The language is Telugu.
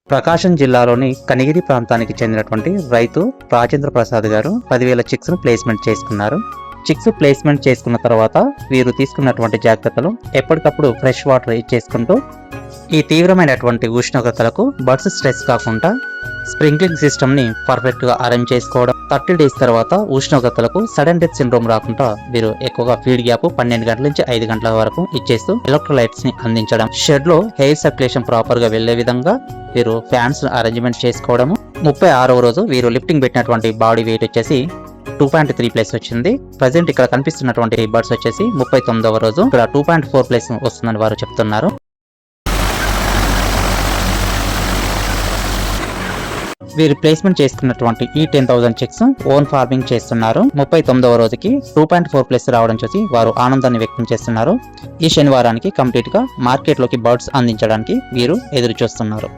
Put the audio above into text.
ప్రకాశం జిల్లాలోని కనిగిరి ప్రాంతానికి చెందినటువంటి రైతు రాజేంద్ర ప్రసాద్ గారు 10,000 చిక్స్ ను ప్లేస్మెంట్ చేసుకున్నారు. చిక్స్ ప్లేస్మెంట్ చేసుకున్న తర్వాత వీరు తీసుకున్నటువంటి జాగ్రత్తలు ఎప్పటికప్పుడు ఫ్రెష్ వాటర్ ఇచ్చేసుకుంటూ ఈ తీవ్రమైనటువంటి ఉష్ణోగ్రతలకు బర్డ్స్ స్ట్రెస్ కాకుండా స్ప్రింక్లింగ్ సిస్టమ్ ని పర్ఫెక్ట్ గా అరేంజ్ చేసుకోవడం, 30 డేస్ తర్వాత ఉష్ణోగ్రతలకు సడన్ డెత్ సిండ్రోమ్ రాకుండా వీరు ఎక్కువగా ఫీడ్ గ్యాప్ 12 గంటల నుంచి 5 గంటల వరకు ఇచ్చేస్తూ ఎలక్ట్రోలైట్స్ ని అందించడం, షెడ్ లో హెయిర్ సర్క్యులేషన్ ప్రాపర్ గా వెళ్లే విధంగా వీరు ఫ్యాన్స్ అరేంజ్మెంట్ చేసుకోవడము. 36వ రోజు వీరు లిఫ్టింగ్ పెట్టినటువంటి బాడీ వెయిట్ వచ్చేసి 2.3+ వచ్చింది. ప్రజెంట్ ఇక్కడ కనిపిస్తున్నటువంటి బర్డ్స్ వచ్చేసి 39వ రోజు ఇక్కడ 2.4+ వస్తుందని వారు చెప్తున్నారు. వీరు ప్లేస్మెంట్ చేసుకున్నటువంటి ఈ 10,000 చిక్స్ ఓన్ ఫార్మింగ్ చేస్తున్నారు. 39వ రోజుకి 2.4+ రావడం చూసి వారు ఆనందాన్ని వ్యక్తం చేస్తున్నారు. ఈ శనివారానికి కంప్లీట్ గా మార్కెట్ లోకి బర్డ్స్ అందించడానికి వీరు ఎదురు చూస్తున్నారు.